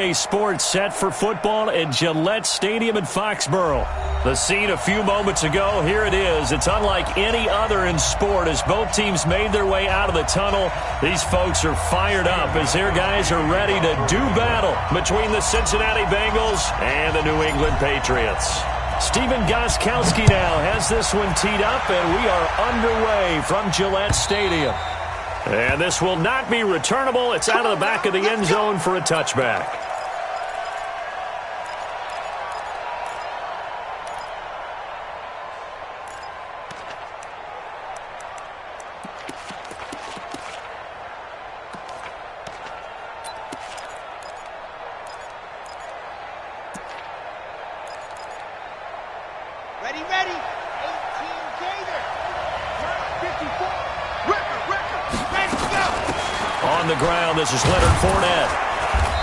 Sports set for football at Gillette Stadium in Foxborough. The scene a few moments ago, here it is. It's unlike any other in sport as both teams made their way out of the tunnel. These folks are fired up as their guys are ready to do battle between the Cincinnati Bengals and the New England Patriots. Steven Gostkowski now has this one teed up, and we are underway from Gillette Stadium. And this will not be returnable. It's out of the back of the end zone for a touchback. Ready. 18 Gator. 54. Ready to go. On the ground, this is Leonard Fournette.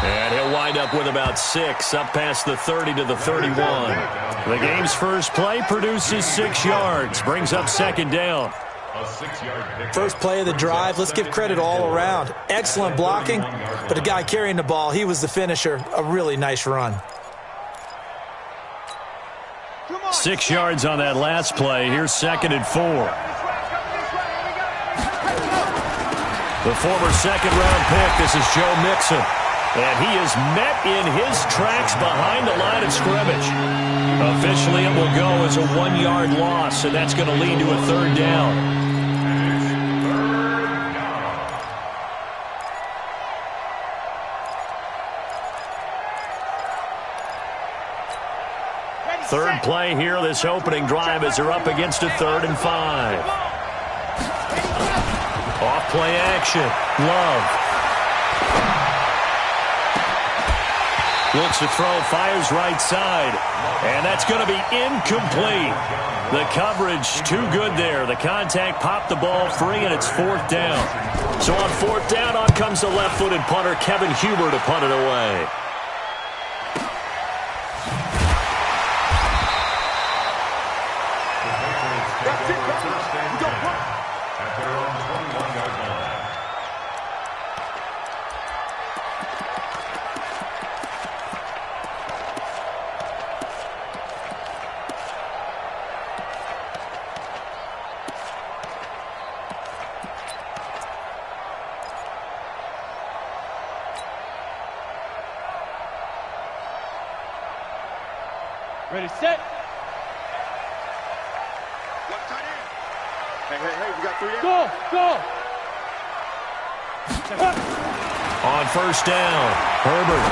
And he'll wind up with about 6, up past the 30 to the 31. The game's first play produces 6 yards, brings up second down. First play of the drive, let's give credit all around. Excellent blocking, but the guy carrying the ball, he was the finisher. A really nice run. 6 yards on that last play. Here's 2nd and 4. The former second-round pick, this is Joe Mixon. And he is met in his tracks behind the line of scrimmage. Officially, it will go as a 1-yard loss, and that's going to lead to a third down. Third play here, this opening drive as they're up against a 3rd and 5. Off play action. Love. Looks to throw, fires right side. And that's going to be incomplete. The coverage too good there. The contact popped the ball free, and it's 4th down. So on 4th down, on comes the left-footed punter, Kevin Huber, to punt it away. Ready, set. One tight end. Hey, we got 3 in. Go. On first down, Herbert.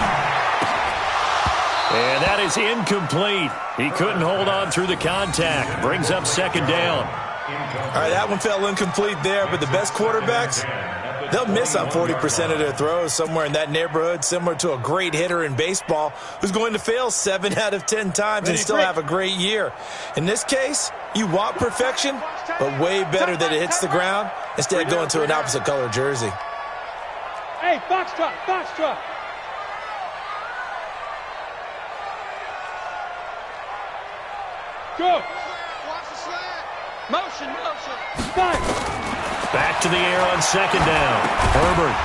And that is incomplete. He couldn't hold on through the contact. Brings up second down. All right, that one fell incomplete there, but the best quarterbacks, they'll miss on 40% of their throws, somewhere in that neighborhood, similar to a great hitter in baseball who's going to fail 7 out of 10 times and still have a great year. In this case, you want perfection, but way better that it hits the ground instead of going to an opposite color jersey. Hey, Foxtrot. Go. Watch the slant. Motion. Back. Back to the air on second down. Herbert.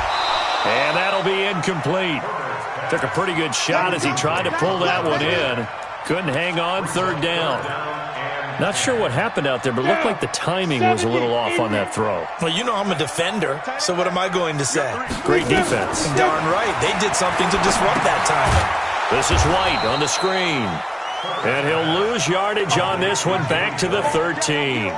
And that'll be incomplete. Took a pretty good shot as he tried to pull that one in. Couldn't hang on, 3rd down. Not sure what happened out there, but it looked like the timing was a little off on that throw. Well, you know I'm a defender, so what am I going to say? Great defense. Darn right. They did something to disrupt that timing. This is White on the screen. And he'll lose yardage on this one, back to the 13.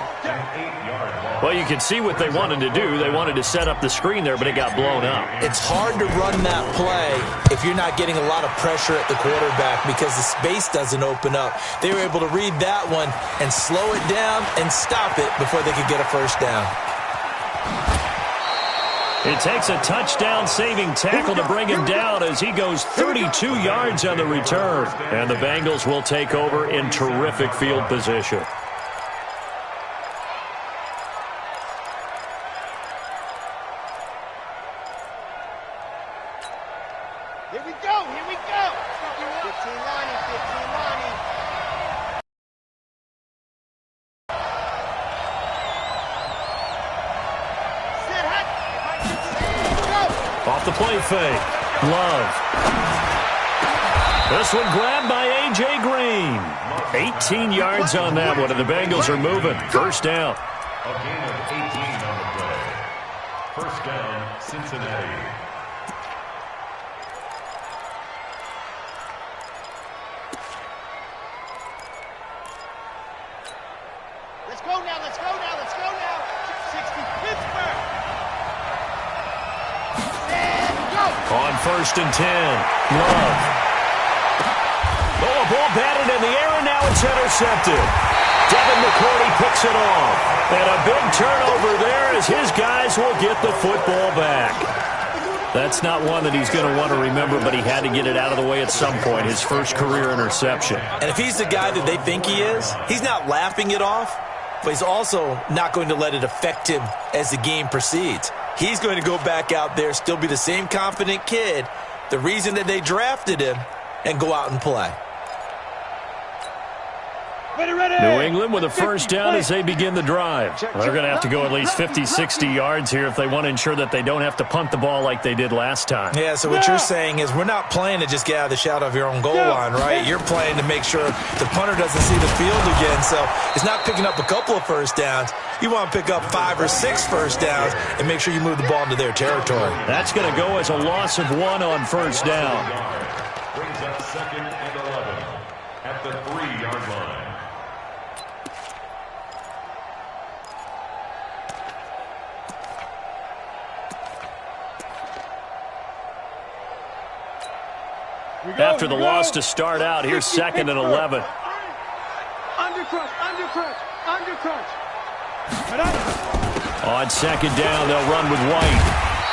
Well, you can see what they wanted to do. They wanted to set up the screen there, but it got blown up. It's hard to run that play if you're not getting a lot of pressure at the quarterback because the space doesn't open up. They were able to read that one and slow it down and stop it before they could get a first down. It takes a touchdown-saving tackle to bring him down as he goes 32 yards on the return. And the Bengals will take over in terrific field position. Here we go. 15-90. Off the play fake. Love. This one grabbed by A.J. Green. 18 yards on that one, and the Bengals are moving. First down. A gain of 18 on the play. First down, Cincinnati. Let's go now, let's go now, let's go now. 60 Pittsburgh. And go. On first and 10, Love. Oh, a ball batted in the air, and now it's intercepted. Devon11239's picks it off. And a big turnover there as his guys will get the football back. That's not one that he's going to want to remember, but he had to get it out of the way at some point, his first career interception. And if he's the guy that they think he is, he's not laughing it off, but he's also not going to let it affect him as the game proceeds. He's going to go back out there, still be the same confident kid, the reason that they drafted him, and go out and play. New England with a first down as they begin the drive. They're going to have to go at least 50, 60 yards here if they want to ensure that they don't have to punt the ball like they did last time. Yeah, so what you're saying is we're not playing to just get out of the shadow of your own goal line, right? You're playing to make sure the punter doesn't see the field again. So it's not picking up a couple of first downs. You want to pick up 5 or 6 first downs and make sure you move the ball into their territory. That's going to go as a loss of 1 on first down. Brings up 2nd and 11 at the 3-yard line. After the loss to start out, here's 2nd and 11. Undercrush. On 2nd down, they'll run with White.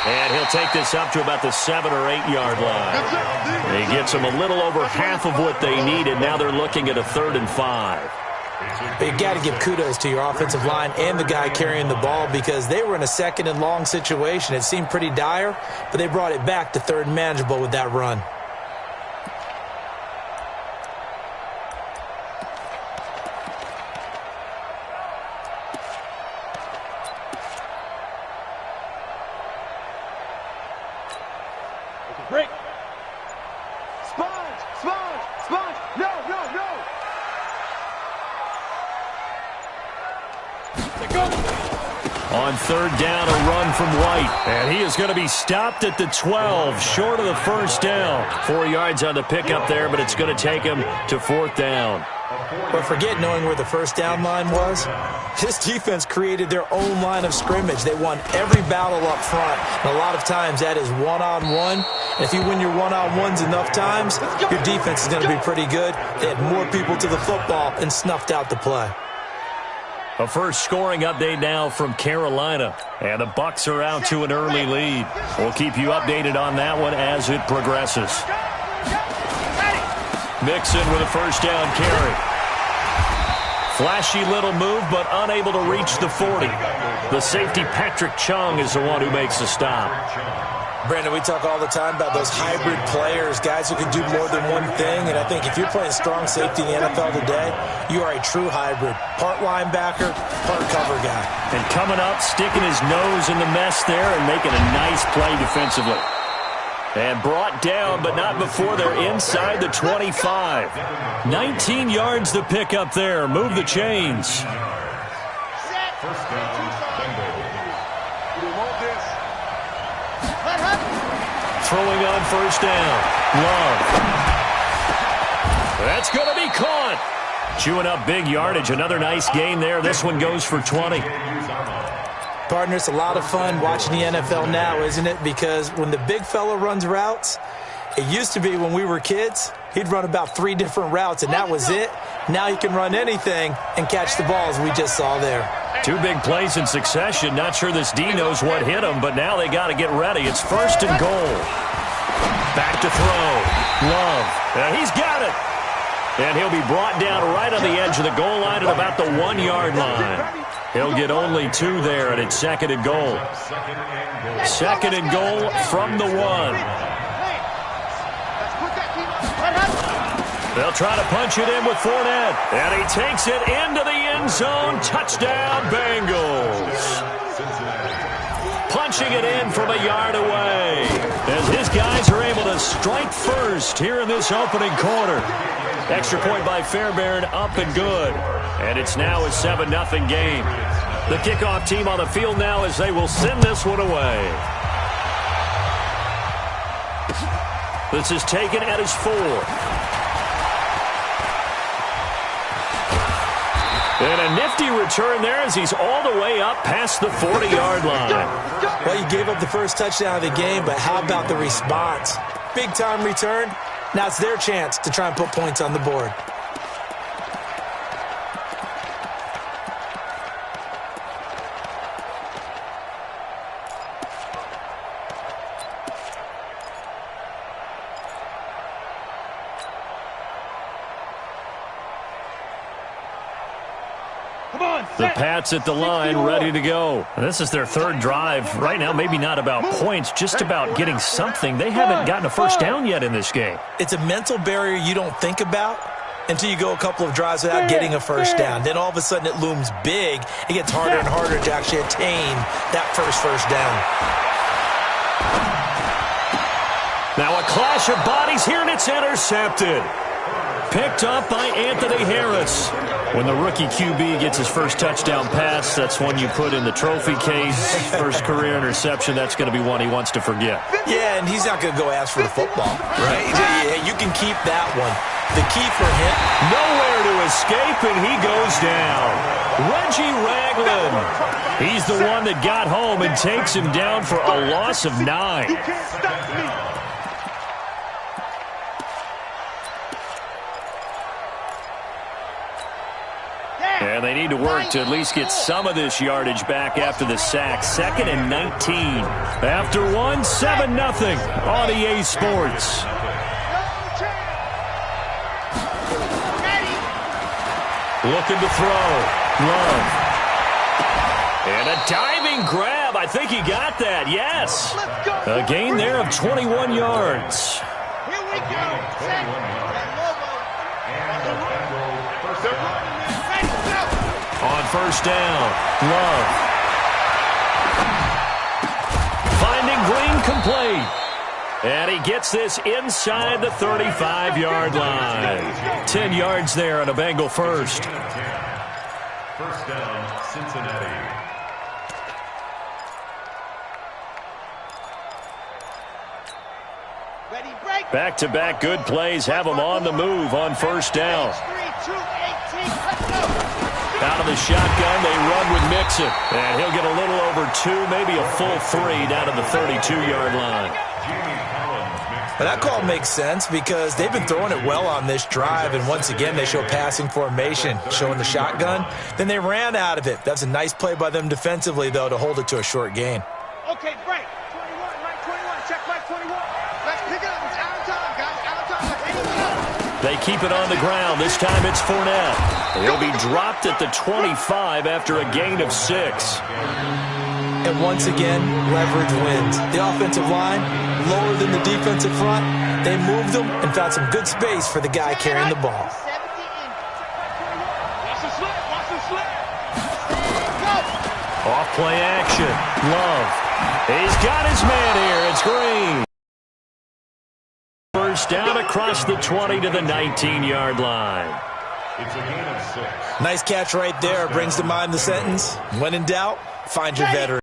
And he'll take this up to about the 7 or 8 yard line. He gets them a little over half of what they needed. Now they're looking at a 3rd and 5. You've got to give kudos to your offensive line and the guy carrying the ball because they were in a 2nd and long situation. It seemed pretty dire, but they brought it back to 3rd and manageable with that run. Break. Sponge. No. Go. On 3rd down, a run from White. And he is going to be stopped at the 12, short of the first down. 4 yards on the pickup there, but it's going to take him to 4th down. But forget knowing where the first down line was. This defense created their own line of scrimmage. They won every battle up front. And a lot of times that is one-on-one. And if you win your one-on-ones enough times, your defense is going to be pretty good. They had more people to the football and snuffed out the play. A first scoring update now from Carolina. And the Bucs are out to an early lead. We'll keep you updated on that one as it progresses. Mixon with a first down carry. Flashy little move, but unable to reach the 40. The safety, Patrick Chung, is the one who makes the stop. Brandon, we talk all the time about those hybrid players, guys who can do more than one thing. And I think if you're playing strong safety in the NFL today, you are a true hybrid. Part linebacker, part cover guy. And coming up, sticking his nose in the mess there and making a nice play defensively. And brought down, but not before they're inside the 25. 19 yards to pick up there. Move the chains. Throwing on first down. Love. That's going to be caught. Chewing up big yardage. Another nice gain there. This one goes for 20. Partner, it's a lot of fun watching the NFL now, isn't it? Because when the big fella runs routes, it used to be when we were kids, he'd run about 3 different routes, and that was it. Now he can run anything and catch the balls we just saw there. 2 big plays in succession. Not sure this D knows what hit him, but now they got to get ready. It's 1st and goal. Back to throw. Love. He's got it. And he'll be brought down right on the edge of the goal line at about the 1 yard line. He'll get only 2 there, and it's 2nd and goal. 2nd and goal from the 1. They'll try to punch it in with Fournette. And he takes it into the end zone. Touchdown, Bengals. Punching it in from a yard away. And as his guys are able to strike first here in this opening quarter. Extra point by Fairbairn, up and good. And it's now a 7-0 game. The kickoff team on the field now as they will send this one away. This is taken at his 4. And a nifty return there as he's all the way up past the 40-yard line. Well, you gave up the first touchdown of the game, but how about the response? Big-time return. Now it's their chance to try and put points on the board. The Pats at the line, ready to go. This is their third drive. Right now, maybe not about points, just about getting something. They haven't gotten a first down yet in this game. It's a mental barrier you don't think about until you go a couple of drives without getting a first down. Then all of a sudden it looms big. It gets harder and harder to actually attain that first down. Now a clash of bodies here, and it's intercepted. Picked up by Anthony Harris. When the rookie QB gets his first touchdown pass, that's one you put in the trophy case. First career interception, that's going to be one he wants to forget. Yeah, and he's not going to go ask for the football, right? Yeah, you can keep that one. The key for him, nowhere to escape, and he goes down. Reggie Ragland. He's the one that got home and takes him down for a loss of 9. You can't stop me. And they need to work to at least get some of this yardage back after the sack. 2nd and 19. After one, 7-0 on EA Sports. Looking to throw. Love. And a diving grab. I think he got that. Yes. A gain there of 21 yards. Here we go. On first down, Love. Finding Green complete. And he gets this inside the 35-yard line. 10 yards there on a Bengal first. First down, Cincinnati. Back-to-back good plays have him on the move on first down. Out of the shotgun, they run with Mixon. And he'll get a little over 2, maybe a full 3 down to the 32-yard line. But that call makes sense because they've been throwing it well on this drive, and once again they show passing formation, showing the shotgun. Then they ran out of it. That's a nice play by them defensively, though, to hold it to a short gain. Okay, break. 21, right 21, check right 21. Let's pick it up. It's out of time, guys. Out of time. They keep it on the ground. This time it's Fournette. He'll be dropped at the 25 after a gain of 6. And once again, leverage wins. The offensive line, lower than the defensive front. They moved them and found some good space for the guy carrying the ball. Watch the slip. Watch the slip. Go. Off play action. Love. He's got his man here. It's Green. First down across the 20 to the 19-yard line. It's a gain of 6. Nice catch right there. Brings to mind the sentence, when in doubt, find your veteran.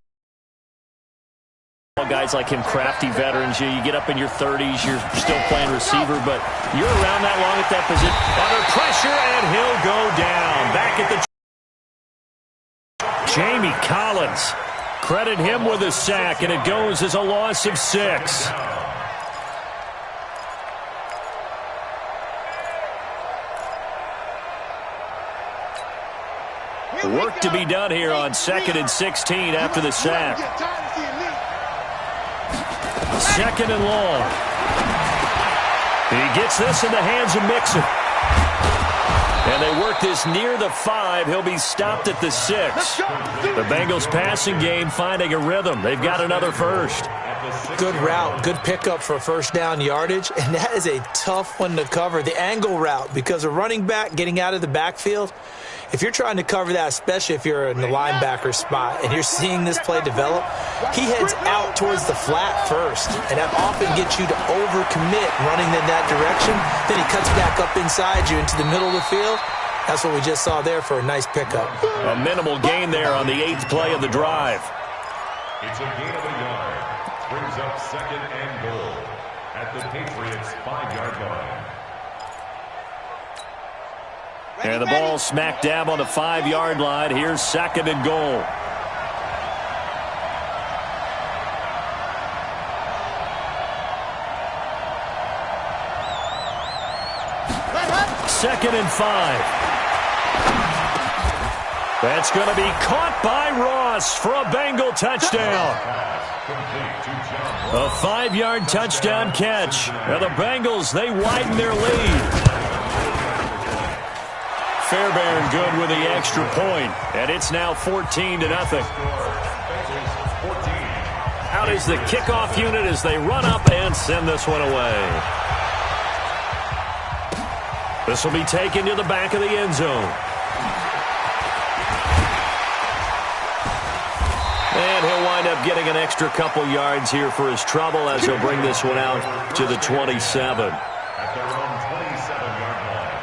Guys like him, crafty veterans, you get up in your 30s, you're still playing receiver, but you're around that long at that position. Under pressure, and he'll go down. Back at the Jamie Collins. Credit him with a sack, and it goes as a loss of 6. Work to be done here on 2nd and 16 after the sack. 2nd and long. He gets this in the hands of Mixon. And they work this near the 5. He'll be stopped at the 6. The Bengals passing game finding a rhythm. They've got another first. Good route, good pickup for first down yardage, and that is a tough one to cover. The angle route, because a running back getting out of the backfield, If you're trying to cover that, especially if you're in the linebacker spot and you're seeing this play develop, he heads out towards the flat first, and that often gets you to overcommit running in that direction. Then he cuts back up inside you into the middle of the field. That's what we just saw there for a nice pickup. A minimal gain there on the 8th play of the drive. It's a gain of a yard. Brings up 2nd and goal at the Patriots' 5-yard line. And the ball smack dab on the 5-yard line. Here's 2nd and goal. Second and 5. That's going to be caught by Ross for a Bengal touchdown. A 5-yard touchdown catch. And the Bengals, they widen their lead. Fairbairn good with the extra point, and it's now 14-0. Out is the kickoff unit as they run up and send this one away. This will be taken to the back of the end zone. And he'll wind up getting an extra couple yards here for his trouble as he'll bring this one out to the 27. At their own 27-yard line.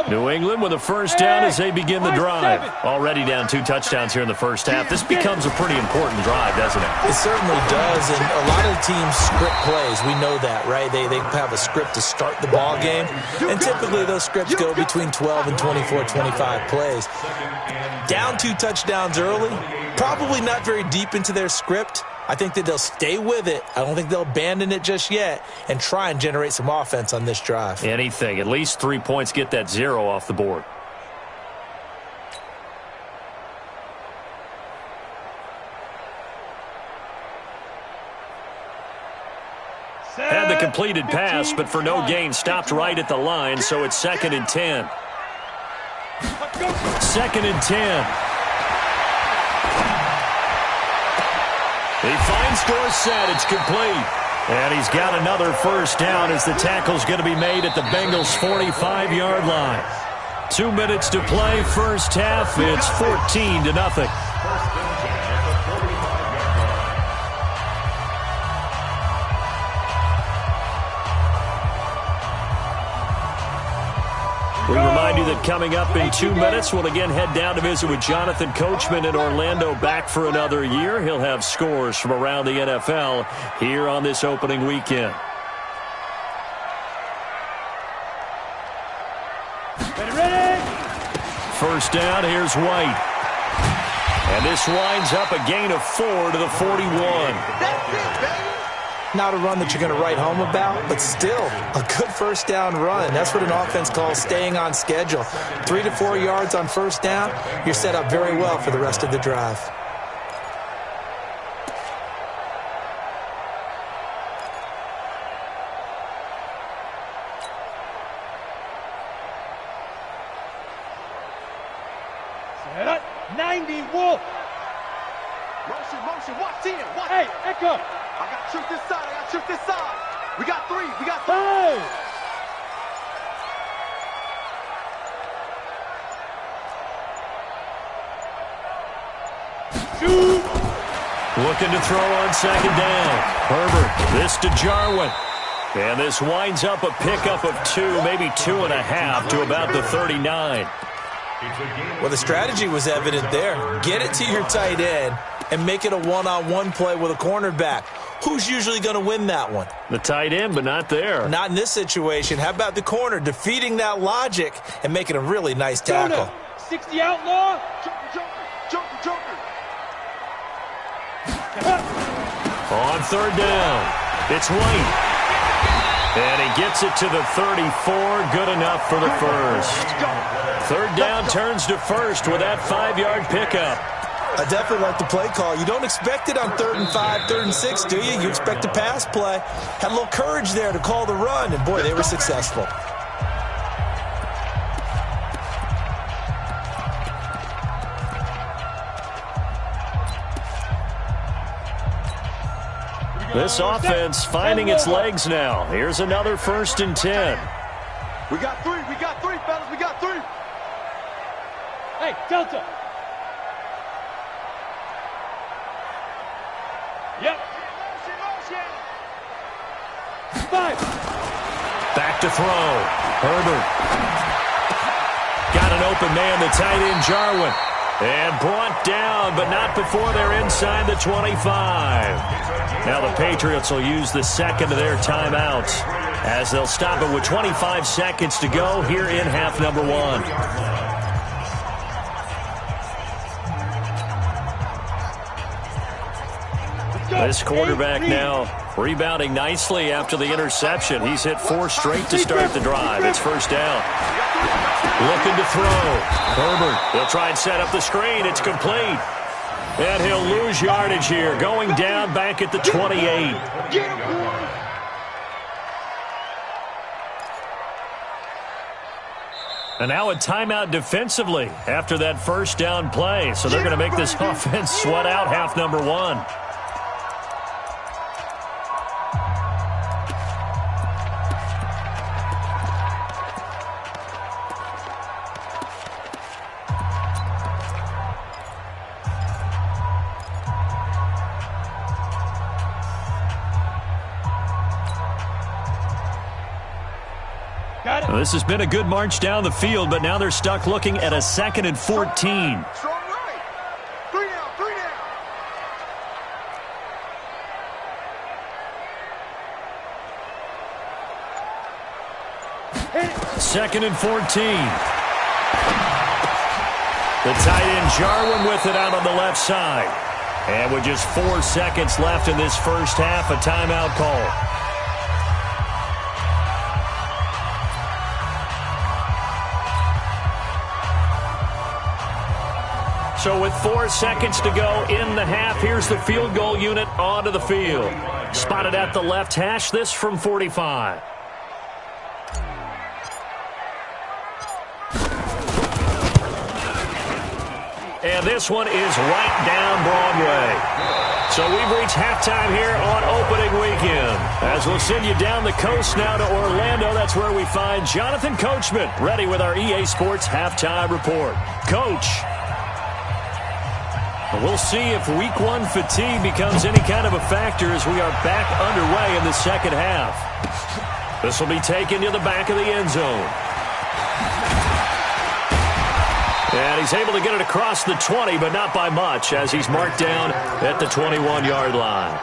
New England with a first down as they begin the drive. Already down 2 touchdowns here in the first half. This becomes a pretty important drive, doesn't it? It certainly does, and a lot of teams script plays. We know that, right? They have a script to start the ball game, and typically those scripts go between 12 and 24, 25 plays. Down 2 touchdowns early, probably not very deep into their script. I think that they'll stay with it. I don't think they'll abandon it just yet and try and generate some offense on this drive. Anything. At least 3 points, get that 0 off the board. Had the completed pass, but for no gain, stopped right at the line, so it's 2nd and 10. 2nd and 10. He finds Dorsett. It's complete. And he's got another first down as the tackle's going to be made at the Bengals' 45-yard line. 2 minutes to play, first half. It's 14-0. We remind you that coming up in 2 minutes, we'll again head down to visit with Jonathan Coachman in Orlando, back for another year. He'll have scores from around the NFL here on this opening weekend. Ready? First down, here's White. And this winds up a gain of 4 to the 41. That's it, baby. Not a run that you're going to write home about, but still a good first down run. That's what an offense calls staying on schedule. 3 to 4 yards on first down, you're set up very well for the rest of the drive. Set up. 90, Wolf. Motion, watch 10. Watch. Hey, Echo. I got shoot this side, We got 3, Hey! Shoot! Looking to throw on 2nd down. Herbert, this to Jarwin. And this winds up a pickup of 2, maybe 2.5 to about the 39. Well, the strategy was evident there. Get it to your tight end and make it a one-on-one play with a cornerback. Who's usually going to win that one? The tight end, but not there. Not in this situation. How about the corner defeating that logic and making a really nice tackle? 60 outlaw. Joker. On 3rd down, it's White. And he gets it to the 34. Good enough for the first. 3rd down turns to first with that 5-yard pickup. I definitely like the play call. You don't expect it on 3rd and 5, 3rd and 6, do you? You expect a pass play. Had a little courage there to call the run, and boy, they were successful. This offense finding its legs now. Here's another 1st and 10. We got three, fellas, we got three. Hey, Delta. Yep. Five. Back to throw. Herbert. Got an open man, the tight end, Jarwin. And brought down, but not before they're inside the 25. Now the Patriots will use the second of their timeouts as they'll stop it with 25 seconds to go here in half number 1. This quarterback now rebounding nicely after the interception. He's hit 4 straight to start the drive. It's 1st down. Looking to throw. Herbert, he'll try and set up the screen. It's complete. And he'll lose yardage here, going down back at the 28. And now a timeout defensively after that 1st down play. So they're going to make this offense sweat out half number 1. This has been a good march down the field, but now they're stuck looking at a 2nd and 14. Strong right. 3 down, 3 down. 2nd and 14. The tight end Jarwin with it out on the left side. And with just 4 seconds left in this 1st half, a timeout call. So with 4 seconds to go in the half, here's the field goal unit onto the field. Spotted at the left hash, this from 45. And this one is right down Broadway. So we've reached halftime here on opening weekend. As we'll send you down the coast now to Orlando, that's where we find Jonathan Coachman, ready with our EA Sports halftime report. Coach. We'll see if week 1 fatigue becomes any kind of a factor as we are back underway in the 2nd half. This will be taken to the back of the end zone. And he's able to get it across the 20, but not by much, as he's marked down at the 21-yard line.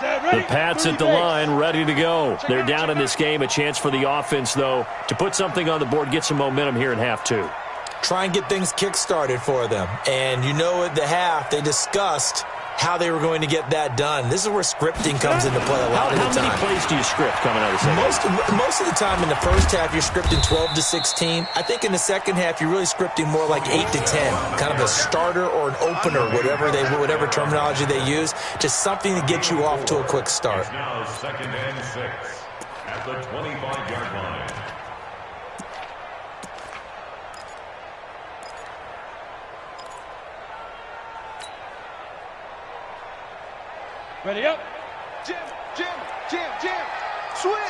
The Pats at the line, ready to go. They're down in this game. A chance for the offense, though, to put something on the board, get some momentum here in half 2. Try and get things kick-started for them. And you know at the half, they discussed how they were going to get that done. This is where scripting comes into play a lot of the time. How many plays do you script coming out of the second half? Most of the time in the 1st half, you're scripting 12 to 16. I think in the 2nd half, you're really scripting more like 8 to 10. Kind of a starter or an opener, whatever terminology they use. Just something to get you off to a quick start. It's now 2nd and 6 at the 25-yard line. Ready up. Jim. Switch.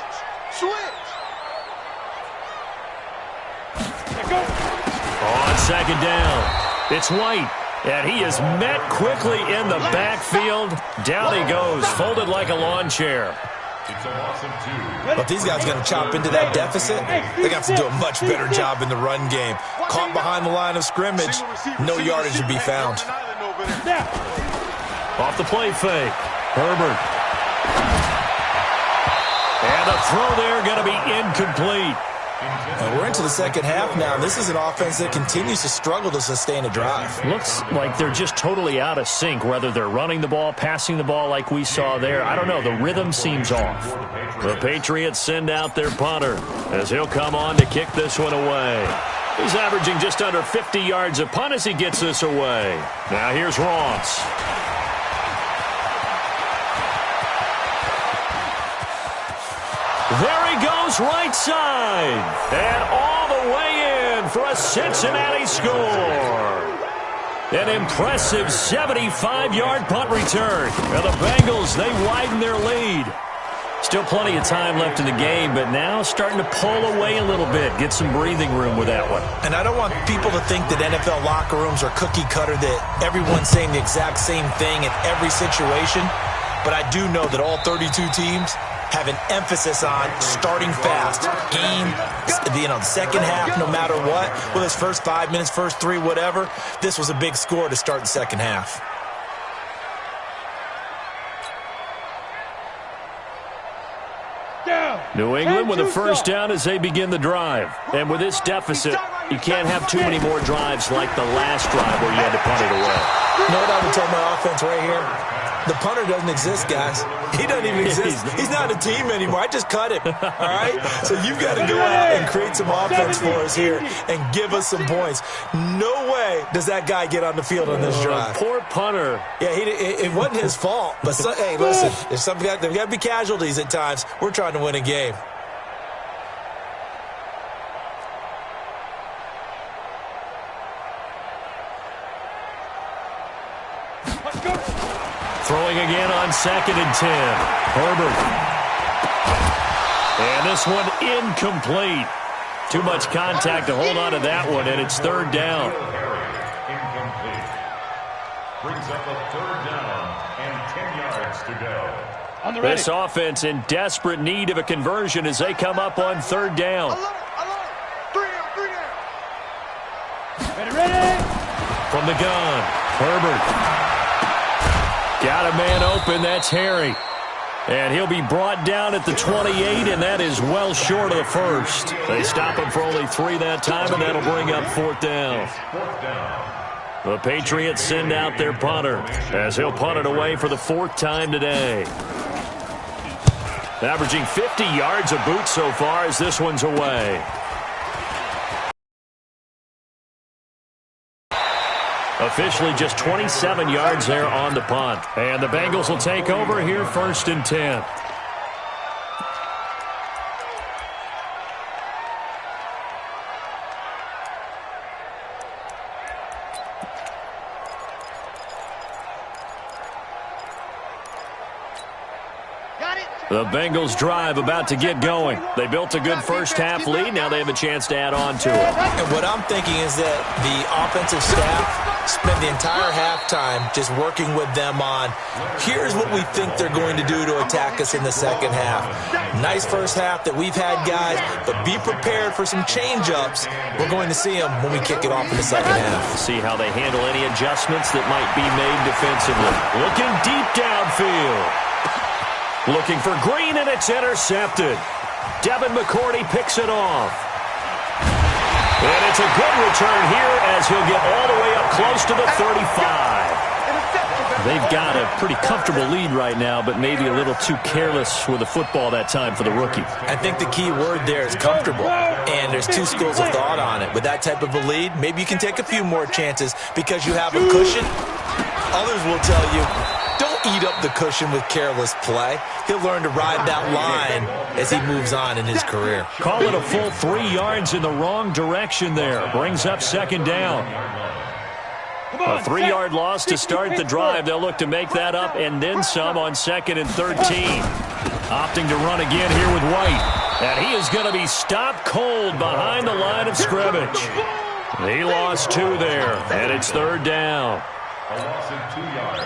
Go. On 2nd down, it's White. And he is met quickly in the backfield. Down he goes, folded like a lawn chair. It's a loss of 2. But if these guys are going to chop into that deficit, they're going to have to do a much better job in the run game. Caught behind the line of scrimmage, no yardage to be found. Off the play fake. Herbert. And the throw there going to be incomplete. And we're into the 2nd half now. This is an offense that continues to struggle to sustain a drive. Looks like they're just totally out of sync, whether they're running the ball, passing the ball like we saw there. I don't know. The rhythm seems off. The Patriots send out their punter as he'll come on to kick this one away. He's averaging just under 50 yards a punt as he gets this away. Now here's Ross. There he goes, right side. And all the way in for a Cincinnati score. An impressive 75-yard punt return. And the Bengals, they widen their lead. Still plenty of time left in the game, but now starting to pull away a little bit. Get some breathing room with that one. And I don't want people to think that NFL locker rooms are cookie cutter, that everyone's saying the exact same thing in every situation. But I do know that all 32 teams have an emphasis on starting fast. Game, the second half, no matter what. Whether it's first 5 minutes, first 3, whatever. This was a big score to start the second half. New England with a first down as they begin the drive. And with this deficit, you can't have too many more drives like the last drive where you had to punt it away. You know what I would tell my offense right here? The punter doesn't exist, guys. He doesn't even exist. He's not a team anymore. I just cut him, all right? So you've got to go out and create some offense for us here and give us some points. No way does that guy get on the field on this drive. Poor punter. Yeah, it wasn't his fault. But, hey, listen, there's got to be casualties at times. We're trying to win a game. Throwing again on 2nd and 10. Herbert. And this one incomplete. Too much contact to hold on to that one, and it's 3rd down. Incomplete. Brings up a 3rd down and 10 yards to go. On the ready. This offense in desperate need of a conversion as they come up on 3rd down. Ready. From the gun, Herbert. Got a man open, that's Harry. And he'll be brought down at the 28, and that is well short of the first. They stop him for only 3 that time, and that'll bring up 4th down. The Patriots send out their punter as he'll punt it away for the 4th time today. Averaging 50 yards a boot so far as this one's away. Officially just 27 yards there on the punt. And the Bengals will take over here 1st and 10. The Bengals drive about to get going. They built a good first half lead. Now they have a chance to add on to it. And what I'm thinking is that the offensive staff spent the entire halftime just working with them on, here's what we think they're going to do to attack us in the second half. Nice first half that we've had, guys, but be prepared for some change-ups. We're going to see them when we kick it off in the second half. See how they handle any adjustments that might be made defensively. Looking deep downfield. Looking for Green, and it's intercepted. Devin McCourty picks it off. And it's a good return here as he'll get all the way up close to the 35. They've got a pretty comfortable lead right now, but maybe a little too careless with the football that time for the rookie. I think the key word there is comfortable, and there's 2 schools of thought on it. With that type of a lead, maybe you can take a few more chances because you have a cushion. Others will tell you, don't eat up the cushion with careless play. He'll learn to ride that line as he moves on in his career. Call it a full 3 yards in the wrong direction there. Brings up 2nd down. A 3-yard loss to start the drive. They'll look to make that up and then some on 2nd and 13. Opting to run again here with White. And he is going to be stopped cold behind the line of scrimmage. He lost 2 there, and it's 3rd down. A loss of 2 yards.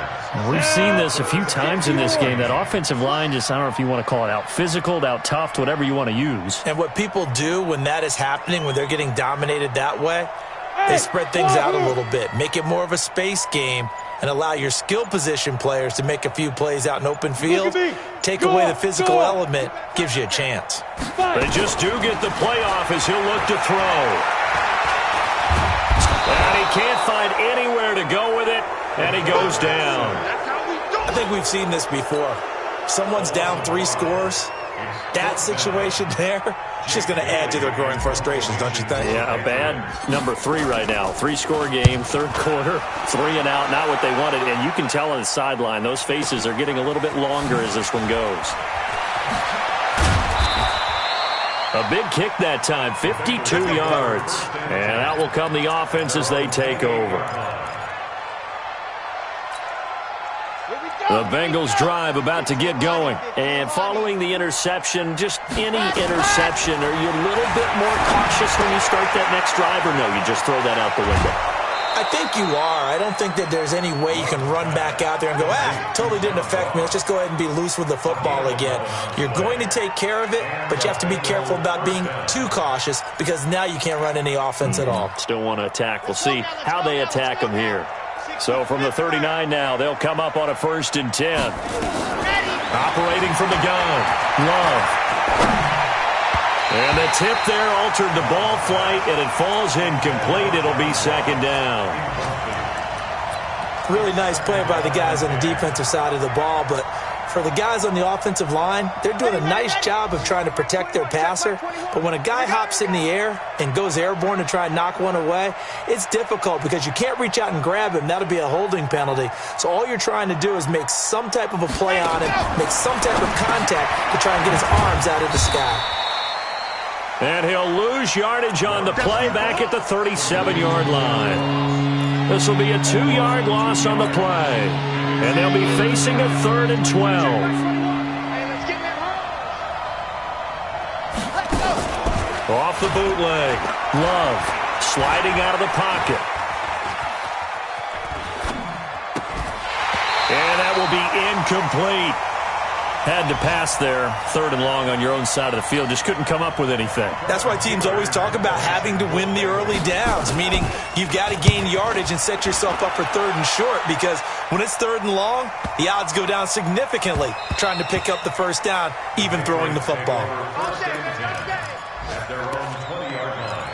We've seen this a few times in this game. That offensive line just, I don't know if you want to call it out physical, out tough, whatever you want to use. And what people do when that is happening, when they're getting dominated that way, they spread things out a little bit, make it more of a space game, and allow your skill position players to make a few plays out in open field. Take away the physical element, gives you a chance. They just do get the play off as he'll look to throw. And he can't find anywhere to go with it, and he goes down. I think we've seen this before. Someone's down 3 scores. That situation there, it's just going to add to their growing frustrations, don't you think? Yeah, a bad number 3 right now. 3-score game, 3rd quarter, 3 and out, not what they wanted. And you can tell on the sideline, those faces are getting a little bit longer as this one goes. A big kick that time, 52 yards. And out will come the offense as they take over. The Bengals drive about to get going. And following the interception, just any interception, are you a little bit more cautious when you start that next drive, or no, you just throw that out the window? I think you are. I don't think that there's any way you can run back out there and go, totally didn't affect me. Let's just go ahead and be loose with the football again. You're going to take care of it, but you have to be careful about being too cautious because now you can't run any offense at all. Still want to attack. We'll see how they attack them here. So from the 39 now, they'll come up on a 1st and 10. Operating from the gun, Love. And the tip there altered the ball flight, and it falls incomplete. It'll be 2nd down. Really nice play by the guys on the defensive side of the ball, but for the guys on the offensive line, they're doing a nice job of trying to protect their passer. But when a guy hops in the air and goes airborne to try and knock one away, it's difficult because you can't reach out and grab him. That'll be a holding penalty. So all you're trying to do is make some type of a play on him, make some type of contact to try and get his arms out of the sky. And he'll lose yardage on the play back at the 37-yard line. This will be a 2-yard loss on the play. And they'll be facing a 3rd and 12. Off the bootleg. Love sliding out of the pocket. And that will be incomplete. Had to pass there, 3rd and long on your own side of the field. Just couldn't come up with anything. That's why teams always talk about having to win the early downs, meaning you've got to gain yardage and set yourself up for 3rd and short, because when it's 3rd and long, the odds go down significantly trying to pick up the 1st down, even throwing the football. At their own 20-yard line.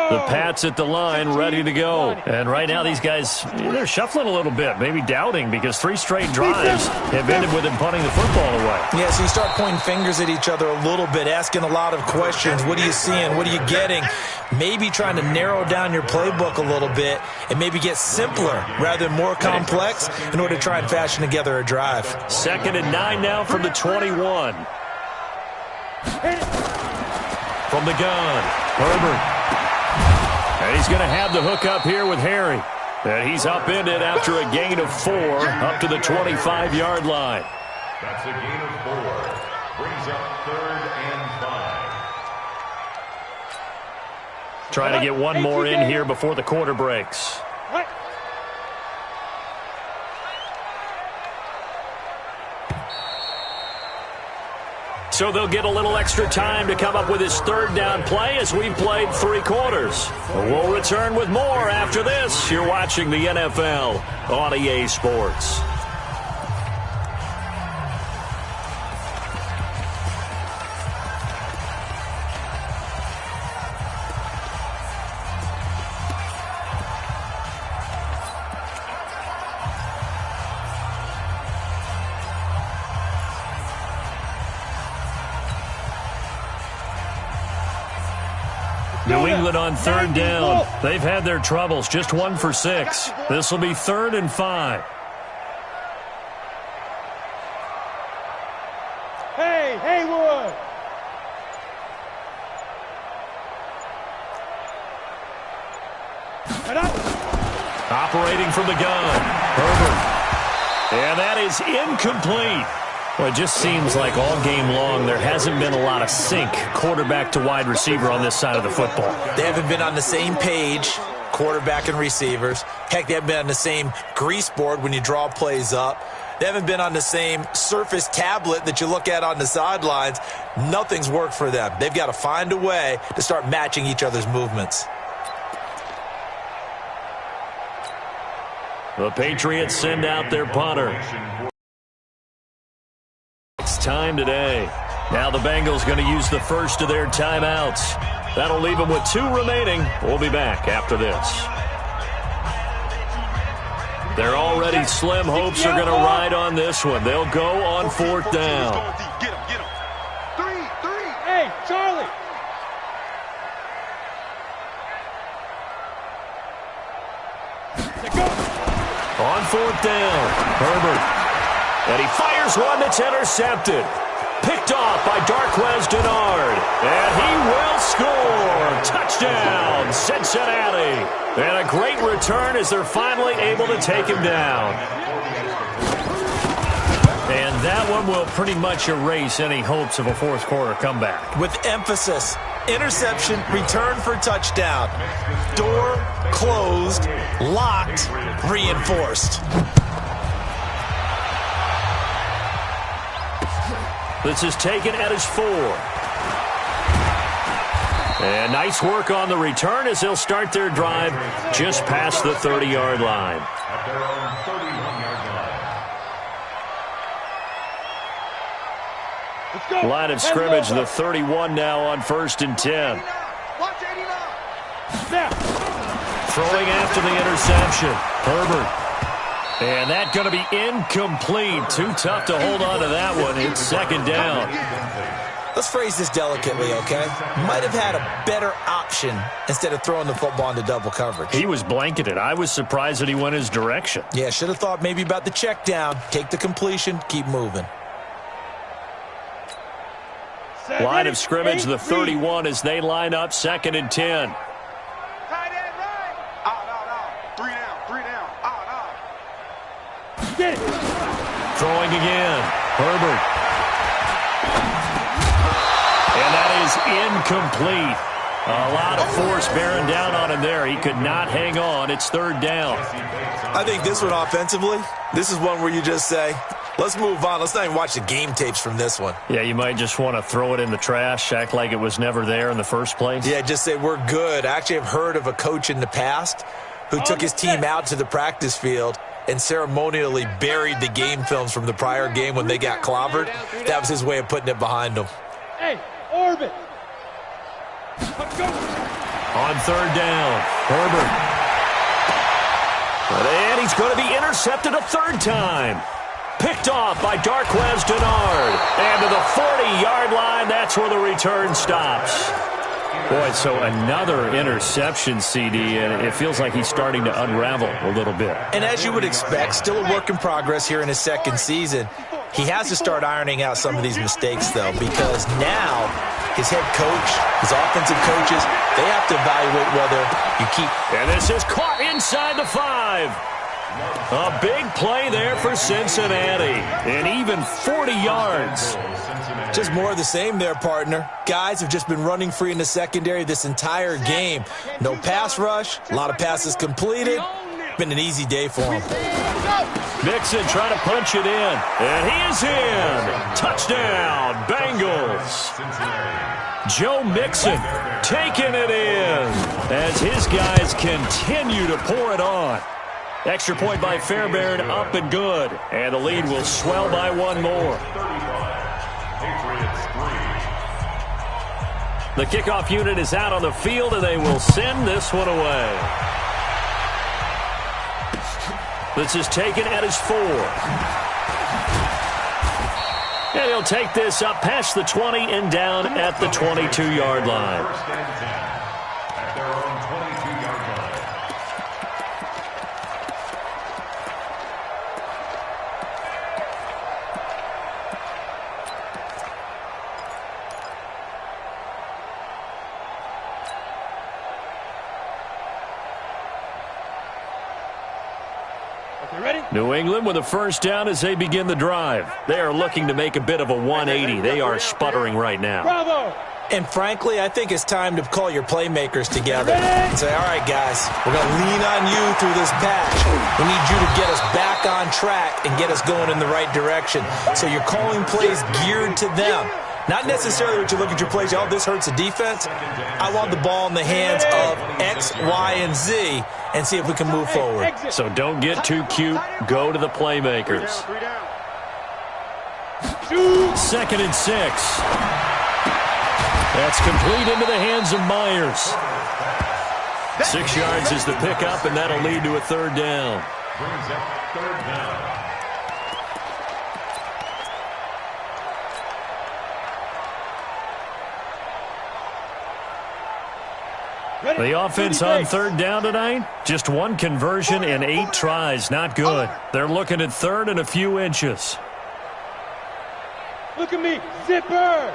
The Pats at the line, ready to go. And right now these guys, they're shuffling a little bit, maybe doubting, because 3 straight drives have ended with them punting the football away. Yeah, so you start pointing fingers at each other a little bit, asking a lot of questions. What are you seeing? What are you getting? Maybe trying to narrow down your playbook a little bit and maybe get simpler rather than more complex in order to try and fashion together a drive. 2nd and 9 now from the 21. From the gun, Herbert. And he's going to have the hook up here with Harry. And he's upended after a gain of 4 up to the 25-yard line. That's a gain of 4. Brings up 3rd and 5. Trying to get one more in here before the quarter breaks. So they'll get a little extra time to come up with his 3rd down play as we've played 3 quarters. We'll return with more after this. You're watching the NFL on EA Sports. New England on 3rd down. They've had their troubles. Just 1 for 6. This will be 3rd and 5. Hey, Haywood! Operating from the gun, Herbert. And that is incomplete. Well, it just seems like all game long there hasn't been a lot of sync quarterback to wide receiver on this side of the football. They haven't been on the same page, quarterback and receivers. Heck, they haven't been on the same grease board when you draw plays up. They haven't been on the same Surface tablet that you look at on the sidelines. Nothing's worked for them. They've got to find a way to start matching each other's movements. The Patriots send out their punter. It's time today. Now the Bengals going to use the first of their timeouts. That'll leave them with 2 remaining. We'll be back after this. They're already slim hopes are going to ride on this one. They'll go on 4th down. Get him. 3. Hey, Charlie. On fourth down, Herbert. And he fires one that's intercepted. Picked off by Darquez Denard. And he will score. Touchdown, Cincinnati. And a great return as they're finally able to take him down. And that one will pretty much erase any hopes of a fourth quarter comeback. With emphasis. Interception, return for touchdown. Door closed, locked, reinforced. This is taken at his 4. And nice work on the return as they'll start their drive just past the 30-yard line. At their own 31-yard line. Line of scrimmage, the 31 now on 1st and 10. Watch 89. Throwing after the interception. Herbert. And that's going to be incomplete. Too tough to hold on to that one. It's 2nd down. Let's phrase this delicately, okay? Might have had a better option instead of throwing the football into double coverage. He was blanketed. I was surprised that he went his direction. Yeah, should have thought maybe about the check down. Take the completion, keep moving. Line of scrimmage, the 31 as they line up 2nd and 10. Tight end right. No. 3 down. Get it. Throwing again. Herbert. And that is incomplete. A lot of force bearing down on him there. He could not hang on. It's 3rd down. I think this one offensively, this is one where you just say, let's move on. Let's not even watch the game tapes from this one. Yeah, you might just want to throw it in the trash, act like it was never there in the first place. Yeah, just say we're good. I actually have heard of a coach in the past who took his team out to the practice field and ceremonially buried the game films from the prior game when they got clobbered. That was his way of putting it behind them. Hey, orbit. On 3rd down, Herbert. And he's going to be intercepted a 3rd time. Picked off by Darquez Denard. And to the 40-yard line, that's where the return stops. Boy, so another interception, CD, and it feels like he's starting to unravel a little bit. And as you would expect, still a work in progress here in his 2nd season. He has to start ironing out some of these mistakes, though, because now his head coach, his offensive coaches, they have to evaluate whether you keep. And this is caught inside the 5. A big play there for Cincinnati. And even 40 yards. Just more of the same there, partner. Guys have just been running free in the secondary this entire game. No pass rush, a lot of passes completed. Been an easy day for him. Mixon trying to punch it in. And he is in. Touchdown, Bengals. Joe Mixon taking it in as his guys continue to pour it on. Extra point by Fairbairn, up and good. And the lead will swell by one more. The kickoff unit is out on the field, and they will send this one away. This is taken at his 4. And he'll take this up past the 20 and down at the 22-yard line. At their own 22-yard line. New England with a 1st down as they begin the drive. They are looking to make a bit of a 180. They are sputtering right now. Bravo. And frankly, I think it's time to call your playmakers together and say, all right, guys, we're going to lean on you through this patch. We need you to get us back on track and get us going in the right direction. So you're calling plays geared to them. Not necessarily what you look at your plays, oh, this hurts the defense. I want the ball in the hands of X, Y, and Z and see if we can move forward. So don't get too cute. Go to the playmakers. 2nd and 6. That's complete into the hands of Myers. 6 yards is the pickup, and that'll lead to a 3rd down. Brings up 3rd down. The offense on third down tonight, just one conversion in 8 tries. Not good. They're looking at third and a few inches. Look at me, zipper.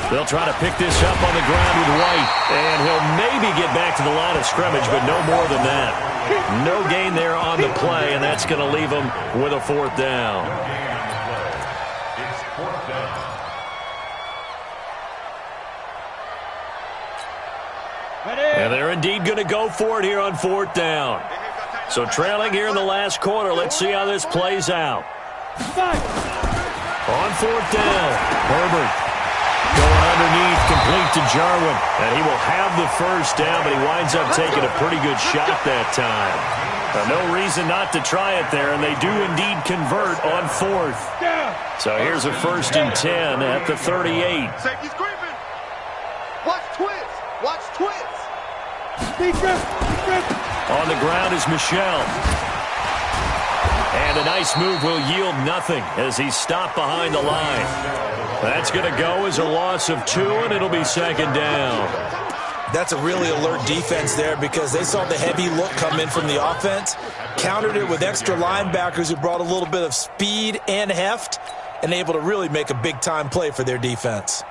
They'll try to pick this up on the ground with White, and he'll maybe get back to the line of scrimmage, but no more than that. No gain there on the play, and that's going to leave them with a 4th down. It's 4th down. And they're indeed going to go for it here on 4th down. So trailing here in the last quarter. Let's see how this plays out. On 4th down, Herbert going underneath, complete to Jarwin. And he will have the first down, but he winds up taking a pretty good shot that time. No reason not to try it there, and they do indeed convert on 4th. So here's a 1st and 10 at the 38. Safety screaming. Watch twins. Watch twins. On the ground is Michel. And a nice move will yield nothing as he's stopped behind the line. That's going to go as a loss of 2, and it'll be 2nd down. That's a really alert defense there because they saw the heavy look come in from the offense, countered it with extra linebackers who brought a little bit of speed and heft, and able to really make a big-time play for their defense.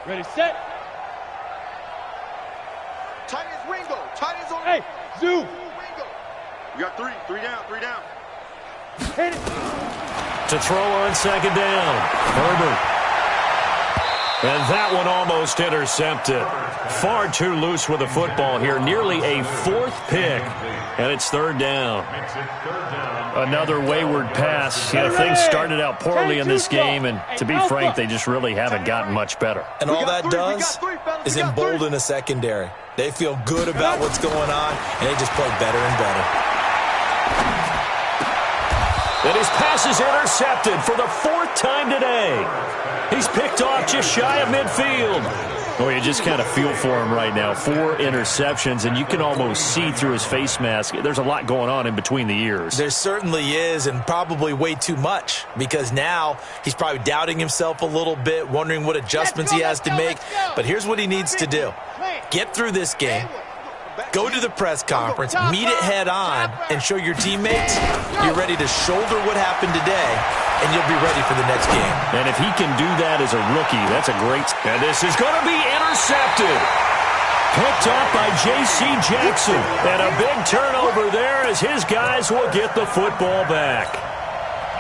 Ready, set. Tight ends Ringo. Tight ends on. Hey, Zoo. Ringo. We got 3. 3 down. 3 down. Hit it. To throw on 2nd down, Herbert. And that one almost intercepted. Far too loose with the football here. Nearly a 4th pick. And it's 3rd down. Another wayward pass. You know, things started out poorly in this game, and to be frank, they just really haven't gotten much better. And all that does is embolden a secondary. They feel good about what's going on, and they just play better and better. And his pass is intercepted for the 4th time today. He's picked off just shy of midfield. Oh, you just kind of feel for him right now. 4 interceptions, and you can almost see through his face mask. There's a lot going on in between the ears. There certainly is, and probably way too much, because now he's probably doubting himself a little bit, wondering what adjustments he has to make. But here's what he needs to do. Get through this game. Go to the press conference, meet it head on, and show your teammates you're ready to shoulder what happened today, and you'll be ready for the next game. And if he can do that as a rookie, that's a great... And this is going to be intercepted. Picked off by J.C. Jackson. And a big turnover there as his guys will get the football back.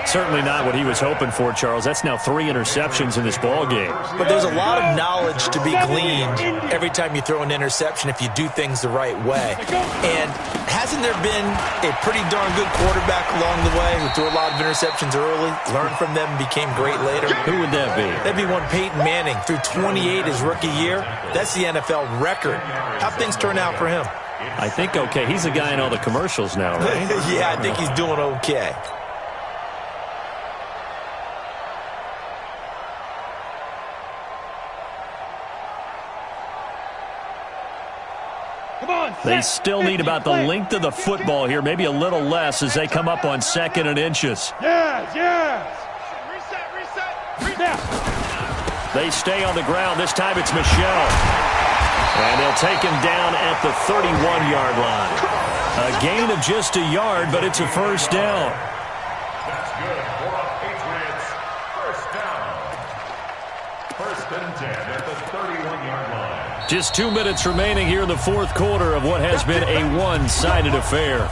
Certainly not what he was hoping for, Charles. That's now 3 interceptions in this ball game. But there's a lot of knowledge to be gleaned every time you throw an interception if you do things the right way. And hasn't there been a pretty darn good quarterback along the way who threw a lot of interceptions early, learned from them, and became great later? Who would that be? That'd be one Peyton Manning. Threw 28 his rookie year. That's the NFL record. How'd things turn out for him? I think okay. He's the guy in all the commercials now, right? Yeah, I think he's doing okay. They still need about the length of the football here, maybe a little less as they come up on 2nd and inches. Yes. Reset. They stay on the ground. This time it's Michel. And they'll take him down at the 31-yard line. A gain of just a yard, but it's a 1st down. That's good for the Patriots. 1st down. 1st and 10 at the 31-yard line. Just 2 minutes remaining here in the 4th quarter of what has been a one-sided affair.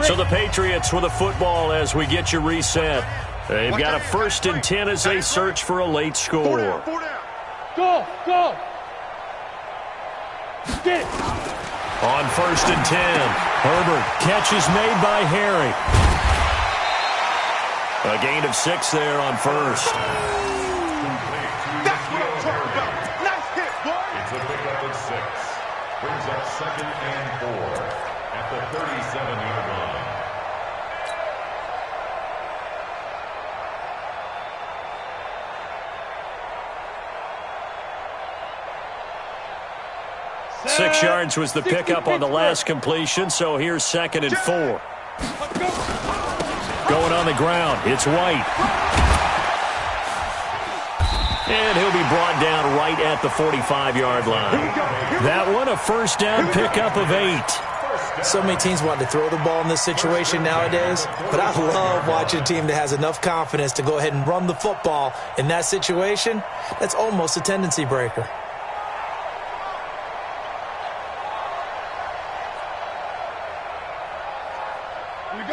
So the Patriots with a football as we get you reset. They've got a 1st and 10 as they search for a late score. Go. Get it. On 1st and 10, Herbert. Catch is made by Harry. A gain of 6 there on 1st. That's what I'm talking about. Nice hit, boy. It's a pickup of 6. Brings up 2nd and 4 at the 37-yard line. 6 yards was the pickup on the last completion, so here's 2nd and 4. Going on the ground, it's White. And he'll be brought down right at the 45-yard line. That one, a first down pickup of 8. So many teams want to throw the ball in this situation nowadays, but I love watching a team that has enough confidence to go ahead and run the football in that situation. That's almost a tendency breaker.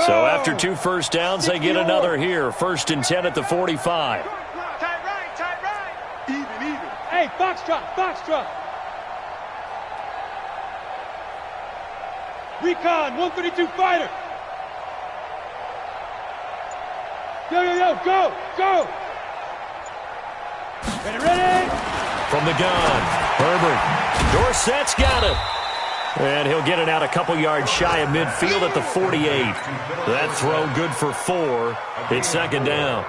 So after 2 first downs, they get another here. 1st and 10 at the 45. Tight right. Even. Hey, foxtrot. Recon, 132 fighter. Yo, go. Ready. From the gun, Herbert. Dorsett's got it. And he'll get it out a couple yards shy of midfield at the 48. That throw good for 4. It's 2nd down.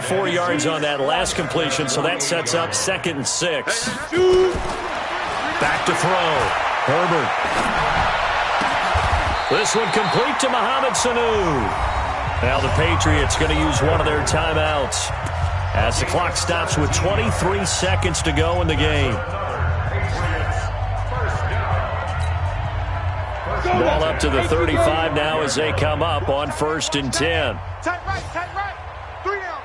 4 yards on that last completion, so that sets up 2nd and 6. Back to throw. Herbert. This one complete to Mohamed Sanu. Now the Patriots going to use one of their timeouts as the clock stops with 23 seconds to go in the game. Ball up to the 35 now as they come up on 1st and 10. Tight right. 3 down.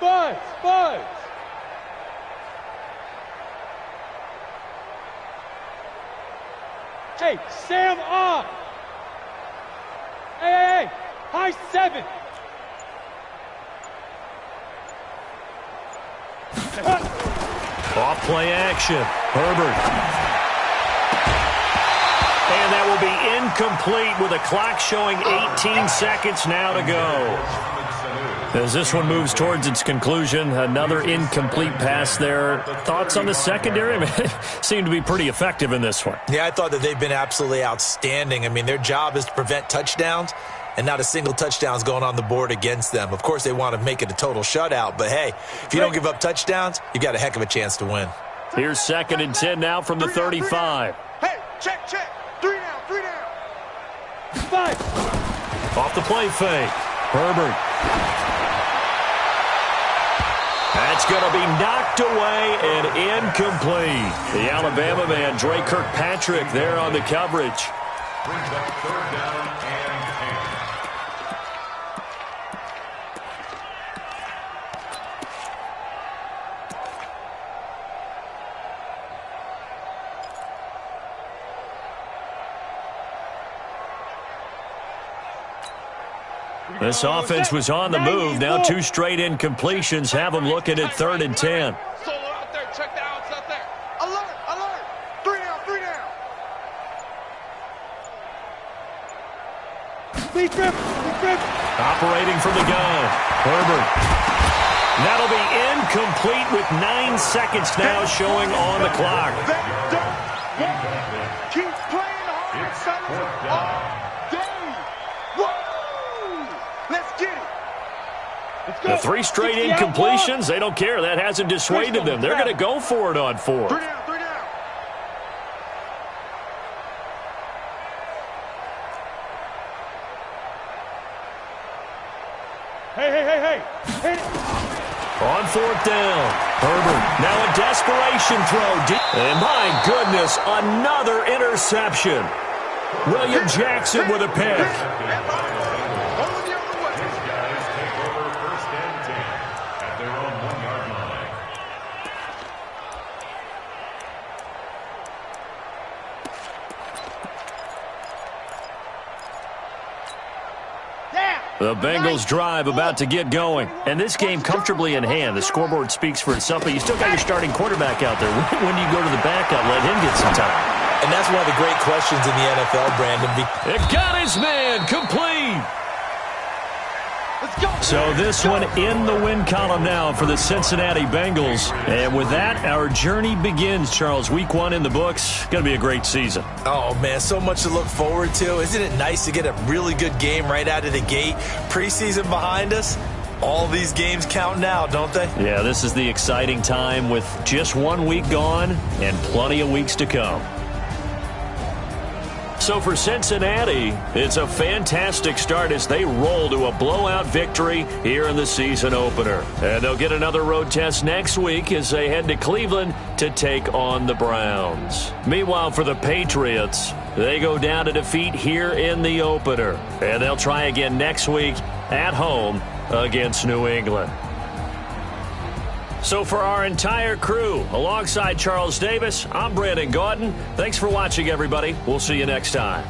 Five. Hey, Sam on. Hey. High 7. Off play action. Herbert. And that will be incomplete with a clock showing 18 seconds now to go. As this one moves towards its conclusion, another incomplete pass there. Thoughts on the secondary? I mean, they seem to be pretty effective in this one. Yeah, I thought that they've been absolutely outstanding. I mean, their job is to prevent touchdowns, and not a single touchdown is going on the board against them. Of course, they want to make it a total shutout, but hey, if you don't give up touchdowns, you got a heck of a chance to win. Here's 2nd and 10 now from the 35. Hey, check. 3 down. 5. Off the play fake. Herbert. That's going to be knocked away and incomplete. The Alabama man, Dre Kirkpatrick, there on the coverage. Brings up 3rd down and 10. This offense was on the move. Now 2 straight incompletions have them looking at 3rd and 10. Solo out there. Check the outs out there. Alert. 3 down. Lead grip. Operating from the gun. Herbert. That'll be incomplete with 9 seconds now showing on the clock. Keep playing hard, fellas. All day. Woo! Let's get it. The 3 straight incompletions, they don't care. That hasn't dissuaded them. They're going to go for it on 4th. 3 down. Hey. Hit it. On 4th down, Herbert. Now a desperation throw. And my goodness, another interception. William Jackson with a pick. These guys take over 1st and 10 at their own 1-yard line. The Bengals drive about to get going. And this game comfortably in hand. The scoreboard speaks for itself, but you still got your starting quarterback out there. When do you go to the backup, let him get some time? And that's one of the great questions in the NFL, Brandon. It got his man complete. Let's go. So this one in the win column now for the Cincinnati Bengals. And with that, our journey begins, Charles. Week 1 in the books. Going to be a great season. Oh, man, so much to look forward to. Isn't it nice to get a really good game right out of the gate? Preseason behind us. All these games count now, don't they? Yeah, this is the exciting time with just 1 week gone and plenty of weeks to come. So for Cincinnati, it's a fantastic start as they roll to a blowout victory here in the season opener. And they'll get another road test next week as they head to Cleveland to take on the Browns. Meanwhile, for the Patriots, they go down to defeat here in the opener. And they'll try again next week at home against New England. So for our entire crew, alongside Charles Davis, I'm Brandon Gaudin. Thanks for watching, everybody. We'll see you next time.